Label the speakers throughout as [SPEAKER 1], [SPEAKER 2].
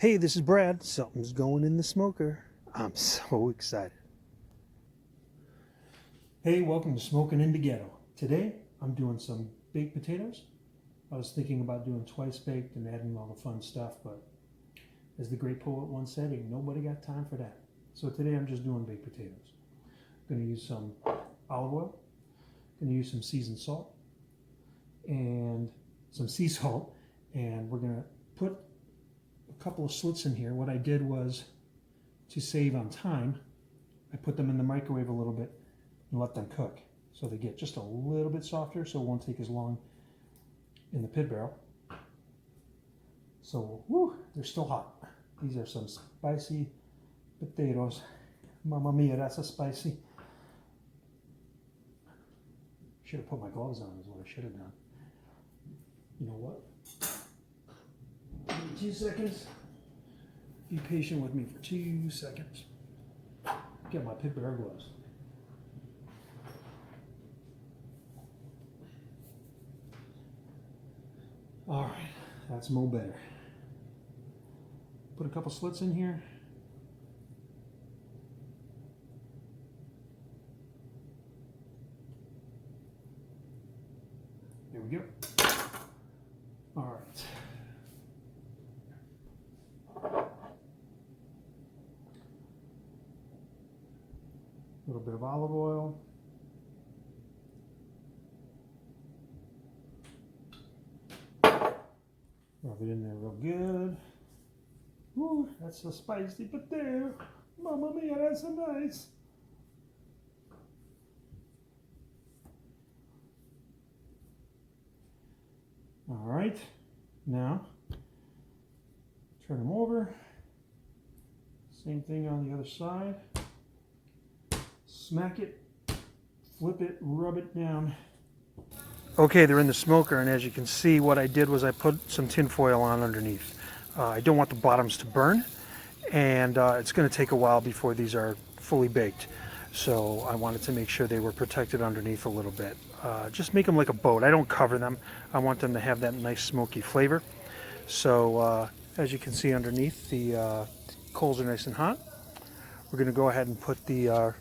[SPEAKER 1] Hey, this is Brad. Something's going in the smoker. I'm so excited. Hey, welcome to Smoking in the Ghetto. Today, I'm doing some baked potatoes. I was thinking about doing twice baked and adding all the fun stuff, but as the great poet once said, ain't nobody got time for that. So today I'm just doing baked potatoes. I'm gonna use some olive oil, gonna use some seasoned salt, and some sea salt, and we're gonna put a couple of slits in here. What I did was, to save on time, I put them in the microwave a little bit and let them cook. So they get just a little bit softer, so it won't take as long in the pit barrel. So, woo, they're still hot. These are some spicy potatoes. Mamma mia, that's a spicy. Should have put my gloves on is what I should have done. You know what? Give me 2 seconds. Be patient with me for 2 seconds. Get my pit barrel gloves. All right, that's mo better. Put a couple slits in here. There we go. All right. A little bit of olive oil. Rub it in there real good. Ooh, that's a spicy potato. Mamma mia, that's so nice. All right, now turn them over. Same thing on the other side. Smack it, flip it, rub it down. Okay, they're in the smoker, and as you can see, what I did was I put some tin foil on underneath. I don't want the bottoms to burn, and it's going to take a while before these are fully baked. So I wanted to make sure they were protected underneath a little bit. Just make them like a boat. I don't cover them. I want them to have that nice smoky flavor. So as you can see underneath, the coals are nice and hot. We're going to go ahead and put the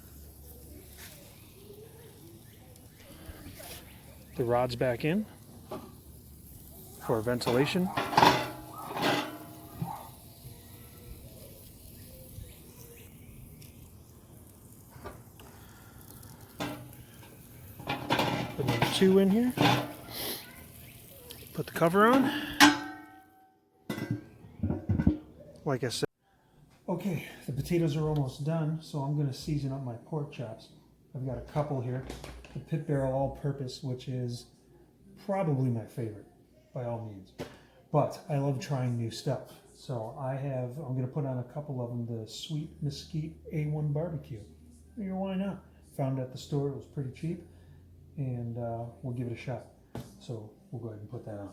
[SPEAKER 1] rods back in for ventilation. Put number 2 in here. Put the cover on. Like I said. Okay, the potatoes are almost done, so I'm going to season up my pork chops. I've got a couple here. The Pit Barrel All-Purpose, which is probably my favorite, by all means. But I love trying new stuff. So I'm going to put on a couple of them, the Sweet Mesquite A1 Barbecue. You know, why not? Found it at the store, it was pretty cheap, and we'll give it a shot. So we'll go ahead and put that on.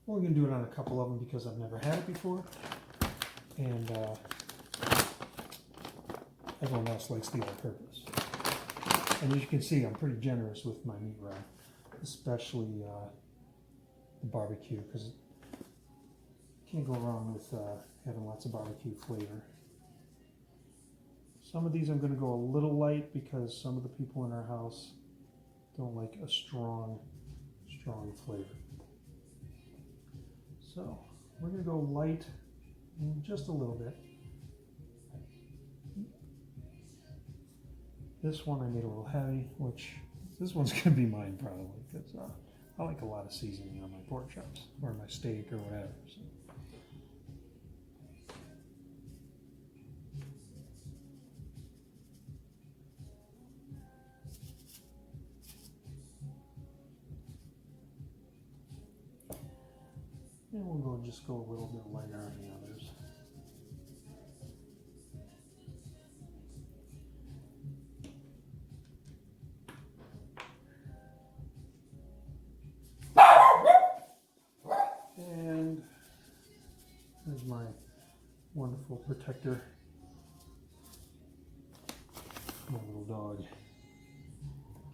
[SPEAKER 1] We're going to do it on a couple of them because I've never had it before, and everyone else likes the all-purpose. And as you can see, I'm pretty generous with my meat raw, especially the barbecue, because you can't go wrong with having lots of barbecue flavor. Some of these I'm going to go a little light because some of the people in our house don't like a strong flavor. So we're going to go light just a little bit. This one I made a little heavy, which this one's going to be mine probably because I like a lot of seasoning on my pork chops or my steak or whatever. So. And we'll just go a little bit lighter on the others. There's my wonderful protector. My little dog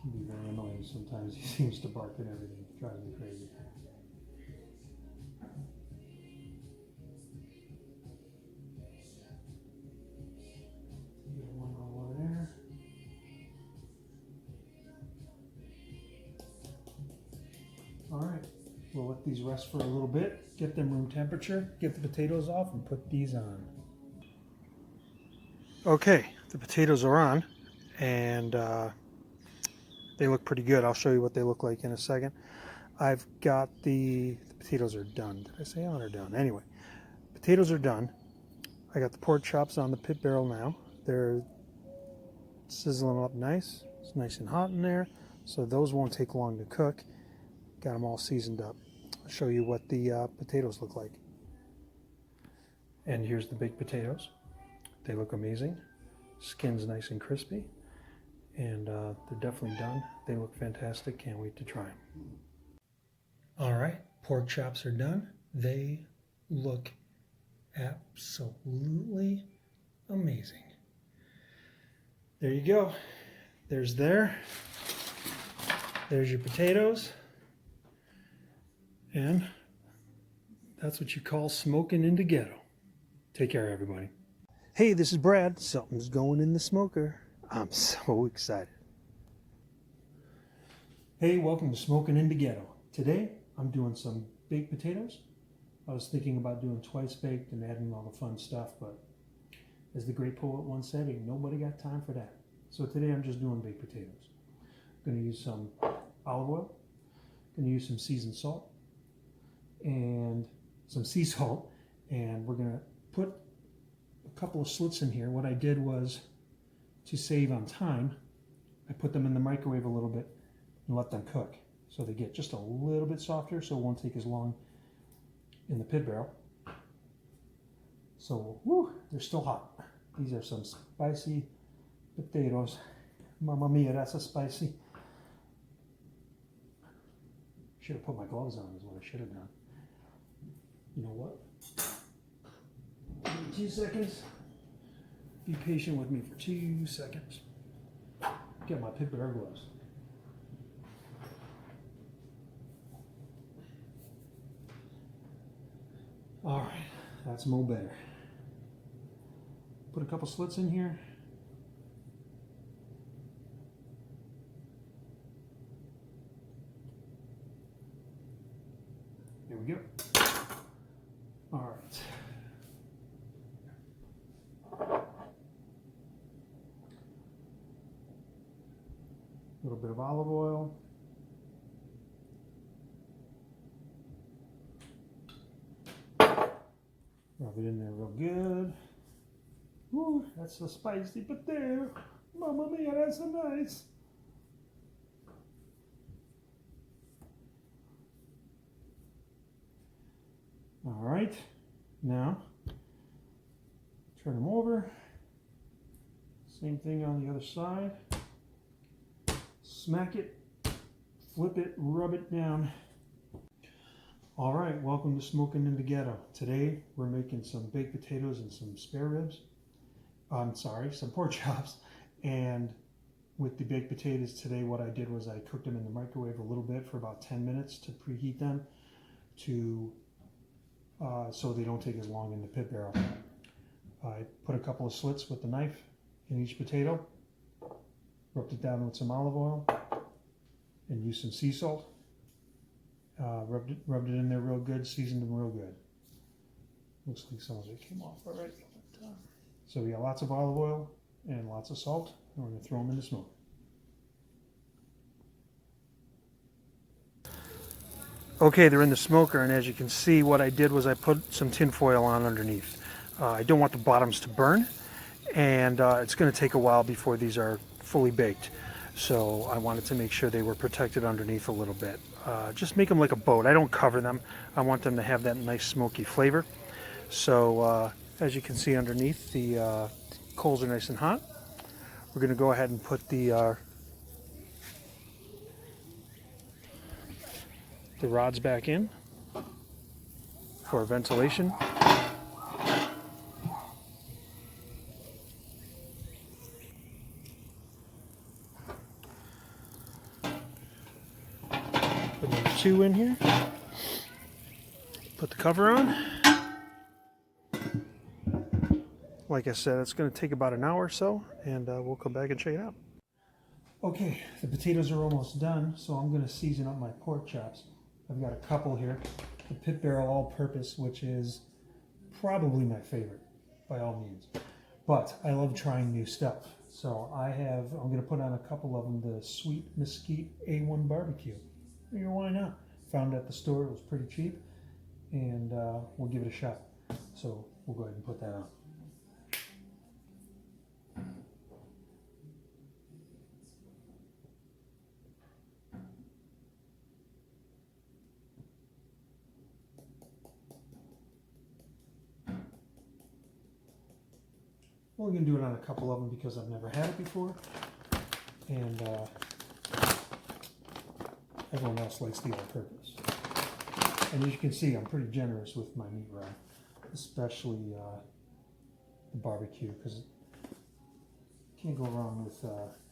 [SPEAKER 1] can be very annoying sometimes. He seems to bark at everything, drives me crazy. Get one all over there. All right, we'll let these rest for a little bit, get them room temperature, get the potatoes off, and put these on. Okay, the potatoes are on, and they look pretty good. I'll show you what they look like in a second. I've got the potatoes are done. Did I say on or done? Anyway, potatoes are done. I got the pork chops on the pit barrel now. They're sizzling up nice. It's nice and hot in there, so those won't take long to cook. Got them all seasoned up. I'll show you what the potatoes look like. And here's the baked potatoes. They look amazing. Skin's nice and crispy. And they're definitely done. They look fantastic. Can't wait to try them. All right, pork chops are done. They look absolutely amazing. There you go. There's your potatoes. And that's what you call smoking in the ghetto. Take care, everybody. Hey, this is Brad. Something's going in the smoker. I'm so excited. Hey, welcome to Smoking in the Ghetto. Today, I'm doing some baked potatoes. I was thinking about doing twice baked and adding all the fun stuff, but as the great poet once said, ain't nobody got time for that. So today I'm just doing baked potatoes. I'm going to use some olive oil. I'm going to use some seasoned salt and some sea salt, and we're going to put a couple of slits in here. What I did was, to save on time, I put them in the microwave a little bit and let them cook so they get just a little bit softer, so it won't take as long in the pit barrel. So, whoo, they're still hot. These are some spicy potatoes. Mamma mia, that's a spicy. Should have put my gloves on is what I should have done. You know what? Give me 2 seconds. Be patient with me for 2 seconds. Get my pit barrel gloves. All right, that's more better. Put a couple slits in here. There we go. All right. A little bit of olive oil. Rub it in there real good. Ooh, that's a spicy potato. Mamma mia, that's so nice. All right, now turn them over. Same thing on the other side. Smack it, flip it, rub it down. All right, welcome to Smoking in the Ghetto. Today we're making some baked potatoes and some spare ribs. I'm sorry, some pork chops. And with the baked potatoes today, what I did was I cooked them in the microwave a little bit for about 10 minutes to preheat them so they don't take as long in the pit barrel. I put a couple of slits with the knife in each potato, rubbed it down with some olive oil, and used some sea salt. Rubbed it in there real good, seasoned them real good. Looks like some of it came off already. So we got lots of olive oil and lots of salt, and we're going to throw them in the smoker. Okay, they're in the smoker, and as you can see, what I did was I put some tin foil on underneath. I don't want the bottoms to burn, and it's going to take a while before these are fully baked. So I wanted to make sure they were protected underneath a little bit. Just make them like a boat. I don't cover them. I want them to have that nice smoky flavor. So as you can see underneath, the coals are nice and hot. We're going to go ahead and put the rods back in for ventilation. two in here. Put the cover on. Like I said, it's going to take about an hour or so, and we'll come back and check it out. Okay, the potatoes are almost done, so I'm going to season up my pork chops. I've got a couple here. The Pit Barrel All-Purpose, which is probably my favorite, by all means. But I love trying new stuff. So I'm going to put on a couple of them, the Sweet Mesquite A1 Barbecue. Why not? Found it at the store, it was pretty cheap, and we'll give it a shot. So we'll go ahead and put that on. I'm only going to do it on a couple of them because I've never had it before, and everyone else likes the all-purpose. And as you can see, I'm pretty generous with my meat rye, especially the barbecue, because you can't go wrong with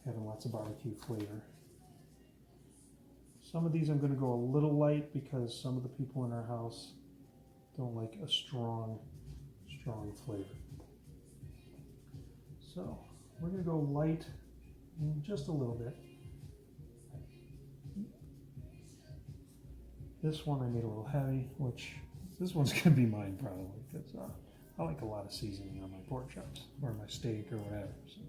[SPEAKER 1] having lots of barbecue flavor. Some of these I'm going to go a little light because some of the people in our house don't like a strong flavor. So we're going to go light just a little bit. This one I made a little heavy, which this one's going to be mine probably, because I like a lot of seasoning on my pork chops or my steak or whatever. So.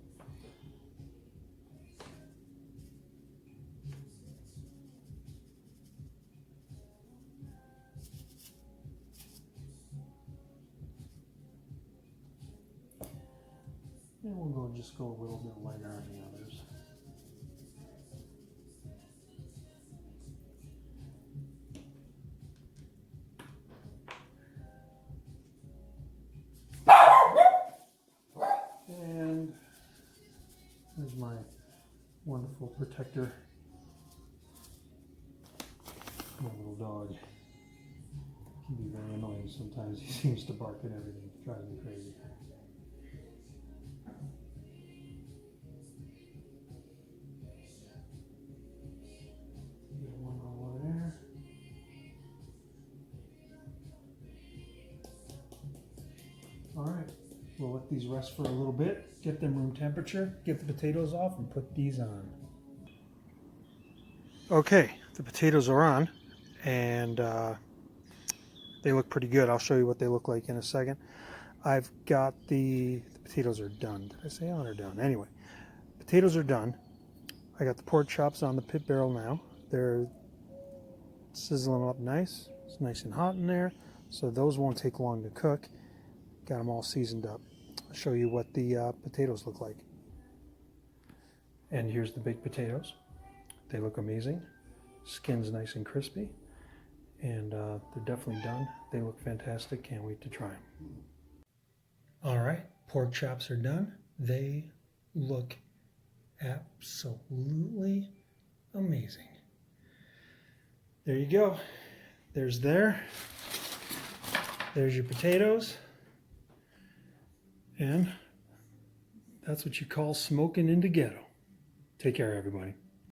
[SPEAKER 1] And we'll just go a little bit lighter on the others. And there's my wonderful protector, my little dog. Can be very annoying sometimes. He seems to bark at everything. It drives me crazy. Alright, we'll let these rest for a little bit, get them room temperature, get the potatoes off, and put these on. Okay, the potatoes are on, and they look pretty good. I'll show you what they look like in a second. I've got the potatoes are done. Did I say on or done? Anyway, potatoes are done. I got the pork chops on the Pit Barrel now. They're sizzling up nice. It's nice and hot in there, so those won't take long to cook. Got them all seasoned up. I'll show you what the potatoes look like. And here's the baked potatoes. They look amazing. Skin's nice and crispy. And they're definitely done. They look fantastic. Can't wait to try them. All right, pork chops are done. They look absolutely amazing. There you go. There's your potatoes. And that's what you call smoking in the ghetto. Take care, everybody.